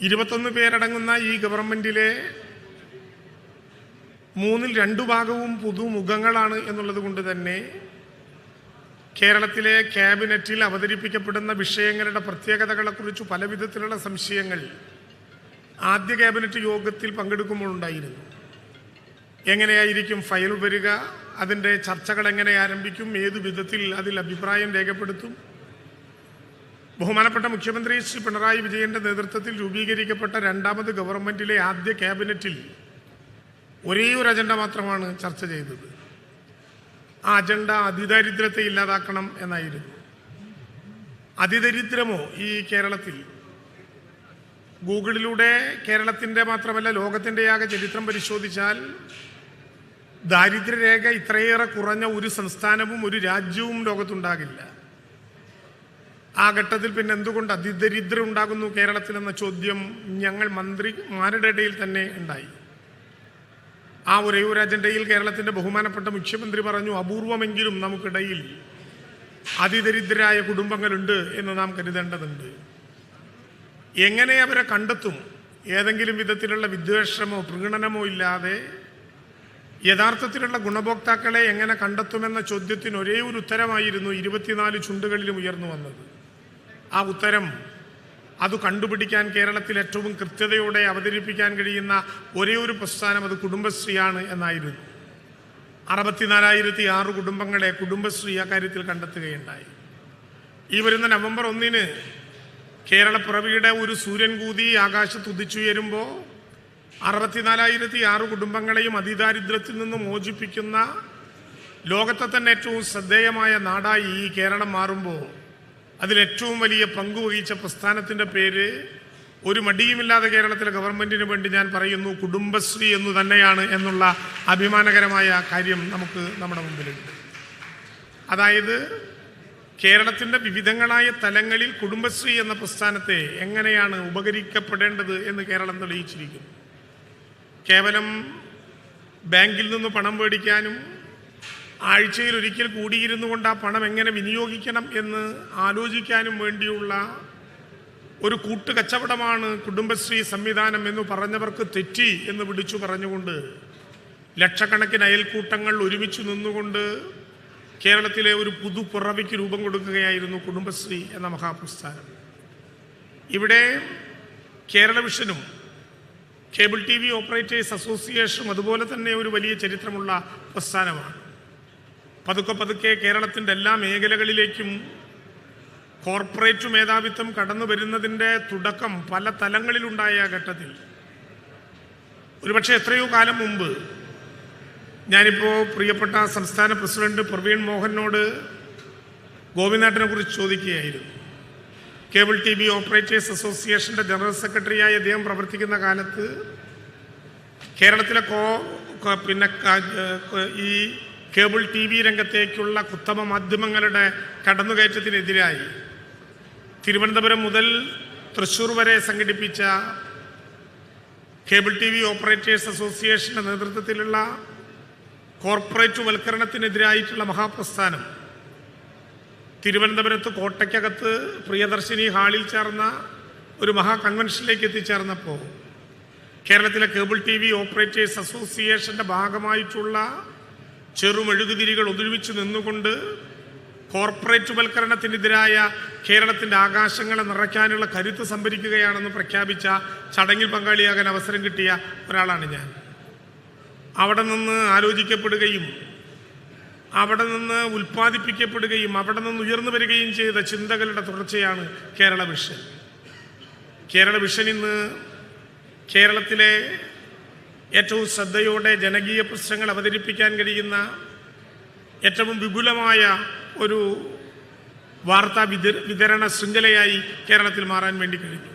21 പേരടങ്ങുന്ന ഈ ഗവൺമെൻറ്റിലെ 2/3 ഭാഗവും പുതുമുഖങ്ങളാണ് എന്നുള്ളത് കൊണ്ട് തന്നെ കേരളത്തിലെ ക്യാബിനറ്റിൽ അവതരിപ്പിക്കപ്പെടുന്ന വിഷയങ്ങളുടെ പ്രത്യേകതകളെക്കുറിച്ച് പല വിധത്തിലുള്ള സംശയങ്ങൾ ആദ്യ ക്യാബിനറ്റ് യോഗത്തിൽ പങ്കെടുക്കുമ്പോൾ ഉണ്ടായിരുന്നു. എങ്ങനെയായിരിക്കും ഫയൽ വരിക, അതിൻ്റെ ചർച്ചകൾ എങ്ങനെ ആരംഭിക്കും, ഏതു വിധത്തിൽ അതിൽ അഭിപ്രായം രേഖപ്പെടുത്തും. ബഹുമാനപ്പെട്ട മുഖ്യമന്ത്രി ശ്രീ പിണറായി വിജയൻ്റെ നേതൃത്വത്തിൽ രൂപീകരിക്കപ്പെട്ട രണ്ടാമത് ഗവൺമെൻറ്റിലെ ആദ്യ ക്യാബിനറ്റിൽ ഒരേ ഒരു അജണ്ട മാത്രമാണ് ചർച്ച ചെയ്തത്. ആ അജണ്ട അതിദാരിദ്ര്യത്തെ ഇല്ലാതാക്കണം എന്നായിരുന്നു. അതിദരിദ്രമോ ഈ കേരളത്തിൽ? ഗൂഗിളിലൂടെ കേരളത്തിൻ്റെ മാത്രമല്ല ലോകത്തിൻ്റെയാകെ ചരിത്രം പരിശോധിച്ചാൽ ദാരിദ്ര്യരേഖ ഇത്രയേറെ കുറഞ്ഞ ഒരു സംസ്ഥാനവും ഒരു രാജ്യവും ലോകത്തുണ്ടാകില്ല. ആ ഘട്ടത്തിൽ പിന്നെ എന്തുകൊണ്ട് അതിദരിദ്രം ഉണ്ടാകുന്നു കേരളത്തിലെന്ന ചോദ്യം ഞങ്ങൾ മന്ത്രിമാരുടെ ഇടയിൽ തന്നെ ഉണ്ടായി. ആ ഒരേ ഒരു അജണ്ടയിൽ കേരളത്തിൻ്റെ ബഹുമാനപ്പെട്ട മുഖ്യമന്ത്രി പറഞ്ഞു, അപൂർവമെങ്കിലും നമുക്കിടയിൽ അതിദരിദ്രരായ കുടുംബങ്ങളുണ്ട് എന്ന് നാം കരുതേണ്ടതുണ്ട്. എങ്ങനെ അവരെ കണ്ടെത്തും? ഏതെങ്കിലും വിധത്തിലുള്ള വിദ്വേഷമോ പ്രീണനമോ ഇല്ലാതെ യഥാർത്ഥത്തിലുള്ള ഗുണഭോക്താക്കളെ എങ്ങനെ കണ്ടെത്തുമെന്ന ചോദ്യത്തിന് ഒരേ ഒരു ഉത്തരമായിരുന്നു 24 ചുണ്ടുകളിലും ഉയർന്നു വന്നത്. ആ ഉത്തരം അത് കണ്ടുപിടിക്കാൻ കേരളത്തിൽ ഏറ്റവും കൃത്യതയോടെ അവതരിപ്പിക്കാൻ കഴിയുന്ന ഒരേ ഒരു പ്രസ്ഥാനം അത് കുടുംബശ്രീയാണ് എന്നായിരുന്നു. 64,006 കുടുംബങ്ങളെ കുടുംബശ്രീ അക്കാര്യത്തിൽ കണ്ടെത്തുകയുണ്ടായി. ഈ വരുന്ന നവംബർ 1 കേരളപ്പിറവിയുടെ ഒരു സൂര്യൻ കൂതി ആകാശത്ത് ഉദിച്ചുയരുമ്പോൾ 64,006 കുടുംബങ്ങളെയും അതിദാരിദ്ര്യത്തിൽ നിന്ന് മോചിപ്പിക്കുന്ന ലോകത്തെ തന്നെ ഏറ്റവും ശ്രദ്ധേയമായ നാടായി ഈ കേരളം മാറുമ്പോൾ അതിലേറ്റവും വലിയ പങ്കുവഹിച്ച പ്രസ്ഥാനത്തിൻ്റെ പേര് ഒരു മടിയുമില്ലാതെ കേരളത്തിലെ ഗവൺമെൻറ്റിന് വേണ്ടി ഞാൻ പറയുന്നു, കുടുംബശ്രീ എന്നു തന്നെയാണ് എന്നുള്ള അഭിമാനകരമായ കാര്യം നമുക്ക് നമ്മുടെ മുമ്പിലുണ്ട്. അതായത് കേരളത്തിൻ്റെ വിവിധങ്ങളായ തലങ്ങളിൽ കുടുംബശ്രീ എന്ന പ്രസ്ഥാനത്തെ എങ്ങനെയാണ് ഉപകരിക്കപ്പെടേണ്ടത് എന്ന് കേരളം തെളിയിച്ചിരിക്കുന്നു. കേവലം ബാങ്കിൽ നിന്ന് പണം മേടിക്കാനും ആഴ്ചയിൽ ഒരിക്കൽ കൂടിയിരുന്നു കൊണ്ട് ആ പണം എങ്ങനെ വിനിയോഗിക്കണം എന്ന് ആലോചിക്കാനും വേണ്ടിയുള്ള ഒരു കൂട്ടുകച്ചവടമാണ് കുടുംബശ്രീ സംവിധാനം എന്ന് പറഞ്ഞവർക്ക് തെറ്റി എന്ന് വിളിച്ചു പറഞ്ഞുകൊണ്ട് ലക്ഷക്കണക്കിന് അയൽക്കൂട്ടങ്ങൾ ഒരുമിച്ച് നിന്നുകൊണ്ട് കേരളത്തിലെ ഒരു പുതുപിറവിക്ക് രൂപം കൊടുക്കുകയായിരുന്നു കുടുംബശ്രീ എന്ന മഹാപ്രസ്ഥാനം. ഇവിടെ കേരള വിഷനും കേബിൾ TV ഓപ്പറേറ്റേഴ്സ് അസോസിയേഷനും അതുപോലെ തന്നെ ഒരു വലിയ ചരിത്രമുള്ള പ്രസ്ഥാനമാണ്. പതുക്കെ കേരളത്തിൻ്റെ എല്ലാ മേഖലകളിലേക്കും കോർപ്പറേറ്റ് മേധാവിത്വം കടന്നു വരുന്നതിൻ്റെ തുടക്കം പല തലങ്ങളിലുണ്ടായ ഘട്ടത്തിൽ ഒരുപക്ഷെ എത്രയോ കാലം മുമ്പ് ഞാനിപ്പോൾ പ്രിയപ്പെട്ട സംസ്ഥാന പ്രസിഡന്റ് പ്രവീൺ മോഹനോട് ഗോപിനാഥിനെ കുറിച്ച് ചോദിക്കുകയായിരുന്നു. കേബിൾ TV ഓപ്പറേറ്റേഴ്സ് അസോസിയേഷൻ്റെ ജനറൽ സെക്രട്ടറിയായി അദ്ദേഹം പ്രവർത്തിക്കുന്ന കാലത്ത് കേരളത്തിലെ ഈ കേബിൾ TV രംഗത്തേക്കുള്ള ഉത്തമ മാധ്യമങ്ങളുടെ കടന്നുകയറ്റത്തിനെതിരായി തിരുവനന്തപുരം മുതൽ തൃശ്ശൂർ വരെ സംഘടിപ്പിച്ച കേബിൾ TV ഓപ്പറേറ്റേഴ്സ് അസോസിയേഷൻ്റെ നേതൃത്വത്തിലുള്ള കോർപ്പറേറ്റ് വൽക്കരണത്തിനെതിരായിട്ടുള്ള മഹാപ്രസ്ഥാനം തിരുവനന്തപുരത്ത് കോട്ടയ്ക്കകത്ത് പ്രിയദർശിനി ഹാളിൽ ചേർന്ന ഒരു കൺവെൻഷനിലേക്ക് എത്തിച്ചേർന്നപ്പോൾ കേരളത്തിലെ കേബിൾ TV ഓപ്പറേറ്റേഴ്സ് അസോസിയേഷൻ്റെ ഭാഗമായിട്ടുള്ള ചെറുമെഴുകുതിരികൾ ഒരുമിച്ച് നിന്നുകൊണ്ട് കോർപ്പറേറ്റ് വൽക്കരണത്തിനെതിരായ കേരളത്തിൻ്റെ ആകാശങ്ങളെ നിറയ്ക്കാനുള്ള കരുത്ത് സംഭരിക്കുകയാണെന്ന് പ്രഖ്യാപിച്ച ചടങ്ങിൽ പങ്കാളിയാകാൻ അവസരം കിട്ടിയ ഒരാളാണ് ഞാൻ. അവിടെ നിന്ന് ആലോചിക്കപ്പെടുകയും അവിടെ നിന്ന് ഉൽപ്പാദിപ്പിക്കപ്പെടുകയും അവിടെ നിന്ന് ഉയർന്നു വരികയും ചെയ്ത ചിന്തകളുടെ തുടർച്ചയാണ് കേരള വിഷൻ. കേരള വിഷൻ ഇന്ന് കേരളത്തിലെ ഏറ്റവും ശ്രദ്ധയോടെ ജനകീയ പ്രശ്നങ്ങൾ അവതരിപ്പിക്കാൻ കഴിയുന്ന ഏറ്റവും വിപുലമായ ഒരു വാർത്താ വിതരണ ശൃംഖലയായി കേരളത്തിൽ മാറാൻ വേണ്ടി കഴിഞ്ഞു.